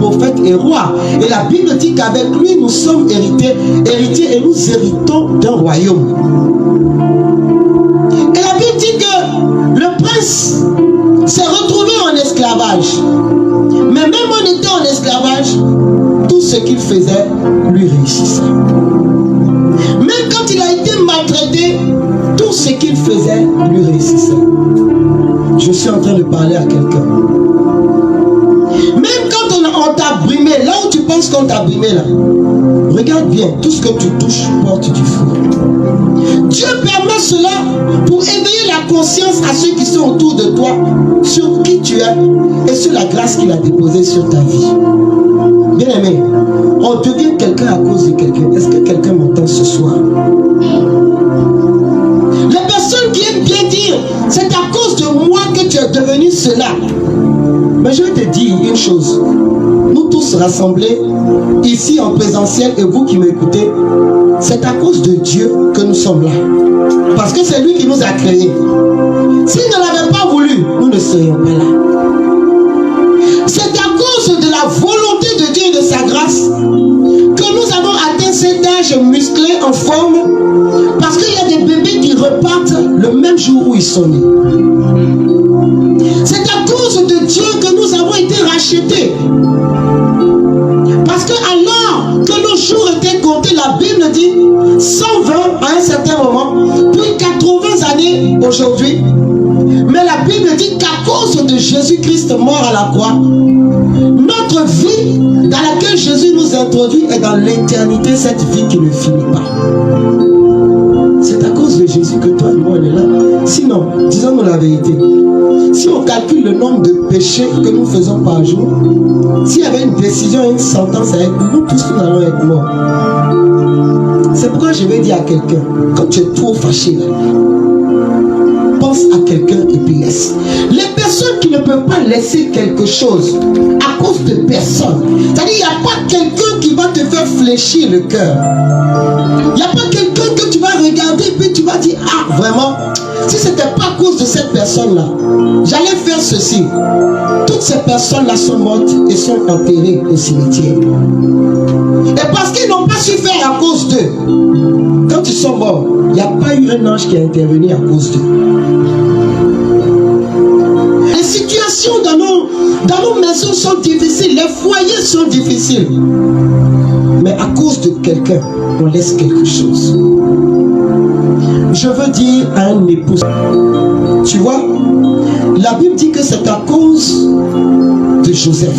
prophète et roi. Et la Bible dit qu'avec lui, nous sommes héritiers et nous héritons d'un royaume. Et la Bible dit que le prince s'est retrouvé en esclavage. Mais même en étant en esclavage, tout ce qu'il faisait lui réussissait. Même quand il a été maltraité, tout ce qu'il faisait lui réussissait. Je suis en train de parler à quelqu'un. Même quand on t'a brimé, là où tu penses qu'on t'a brimé là, regarde bien, tout ce que tu touches porte du fruit. Dieu permet cela pour éveiller la conscience à ceux qui sont autour de toi, sur qui tu es et sur la grâce qu'il a déposée sur ta vie. Bien aimé, on devient quelqu'un à cause de quelqu'un. Est-ce que quelqu'un m'entend ce soir? Les personnes qui aiment bien dire, c'est à cause de moi que tu es devenu cela. Mais je vais te dire une chose. Nous tous rassemblés, ici en présentiel, et vous qui m'écoutez, c'est à cause de Dieu que nous sommes là. Parce que c'est lui qui nous a créés. S'il ne l'avait pas voulu, nous ne serions pas là. C'est à cause de la volonté de Dieu et de sa grâce que nous avons atteint cet âge musclé en forme, parce qu'il y a des bébés qui repartent le même jour où ils sont nés. C'est à cause de Dieu que nous avons été rachetés. Parce que alors que nos jours étaient comptés, la Bible dit 120 à un certain moment, puis 80 années aujourd'hui. Mais la Bible dit qu'à cause de Jésus-Christ mort à la croix, notre vie dans laquelle Jésus nous introduit est dans l'éternité, cette vie qui ne finit pas. C'est à cause de Jésus que toi et moi on est là. Sinon, disons-nous la vérité. Si on calcule le nombre de péchés que nous faisons par jour, s'il y avait une décision, une sentence avec nous, nous tous nous allons être morts. C'est pourquoi je vais dire à quelqu'un, quand tu es trop fâché, pense à quelqu'un et puis laisse. Les personnes qui ne peuvent pas laisser quelque chose à cause de personne, c'est-à-dire il n'y a pas quelqu'un qui va te faire fléchir le cœur. Il n'y a pas quelqu'un que tu vas regarder et puis tu vas dire, ah vraiment, si ce n'était pas à cause de cette personne-là, j'allais faire ceci. Toutes ces personnes-là sont mortes et sont enterrées au cimetière. Et parce qu'ils n'ont pas su faire à cause d'eux, quand ils sont morts, il n'y a pas eu un ange qui a intervenu à cause d'eux. Les situations dans nos maisons sont difficiles, les foyers sont difficiles. Mais à cause de quelqu'un, on laisse quelque chose. Je veux dire à un époux, tu vois, la Bible dit que c'est à cause de Joseph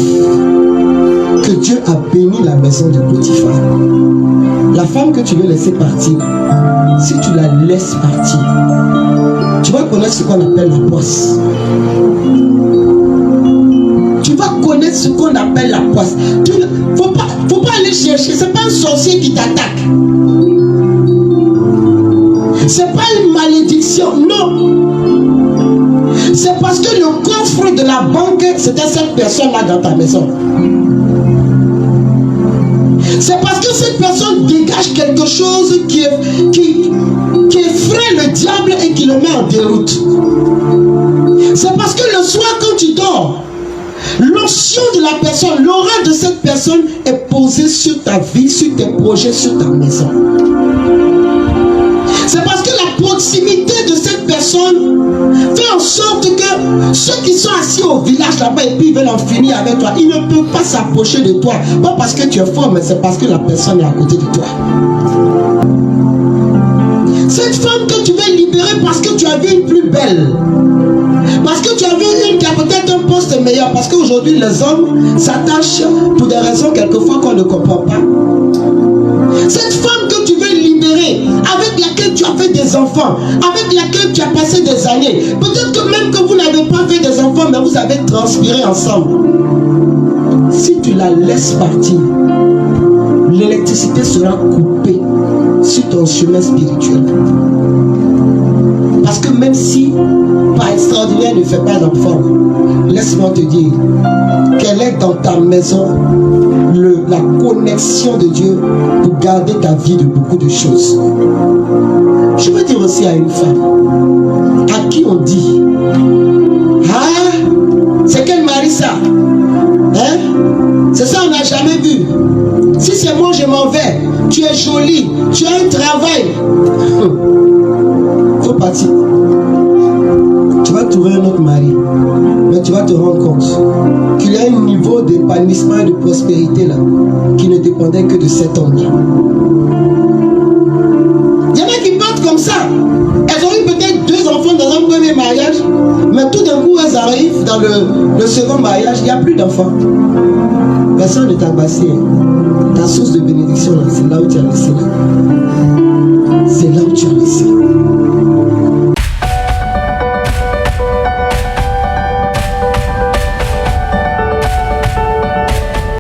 que Dieu a béni la maison de Potiphar. La femme que tu veux laisser partir, si tu la laisses partir, tu vas connaître ce qu'on appelle la poisse. Tu vas connaître ce qu'on appelle la poisse. Faut pas aller chercher, c'est pas un sorcier qui t'attaque. C'est pas une malédiction, non. C'est parce que le coffre de la banque, c'était cette personne-là dans ta maison. C'est parce que cette personne dégage quelque chose qui effraie le diable et qui le met en déroute. C'est parce que le soir quand tu dors, l'onction de la personne, l'aura de cette personne est posée sur ta vie, sur tes projets, sur ta maison. C'est parce que la proximité de cette personne fait en sorte que ceux qui sont assis au village là-bas et puis ils veulent en finir avec toi, ils ne peuvent pas s'approcher de toi. Pas parce que tu es fort, mais c'est parce que la personne est à côté de toi. Cette femme que tu veux libérer parce que tu as vu une plus belle, parce que tu as vu une qui a peut-être un poste meilleur, parce qu'aujourd'hui les hommes s'attachent pour des raisons quelquefois qu'on ne comprend pas. Cette femme que tu veux libérer, avec laquelle tu as fait des enfants, avec laquelle tu as passé des années, peut-être que même que vous n'avez pas fait des enfants, mais vous avez transpiré ensemble. Si tu la laisses partir, l'électricité sera coupée sur ton chemin spirituel. Parce que même si, par extraordinaire, ne fait pas d'enfant, laisse-moi te dire qu'elle est dans ta maison la connexion de Dieu pour garder ta vie de beaucoup de choses. Je veux dire aussi à une femme à qui on dit, ah, c'est quel mari ça? Hein? C'est ça, on n'a jamais vu. Si c'est moi, je m'en vais. Tu es jolie, tu as un travail. Faut partir. Tu vas trouver un autre mari. Mais tu vas te rendre compte qu'il y a un niveau d'épanouissement et de prospérité là qui ne dépendait que de cet homme. Il y en a qui partent comme ça. Elles ont eu peut-être 2 enfants dans un premier mariage, mais tout d'un coup elles arrivent dans le second mariage, il n'y a plus d'enfants. Personne ne t'a bassé. Ta source de bénédiction là, c'est là où tu as laissé là.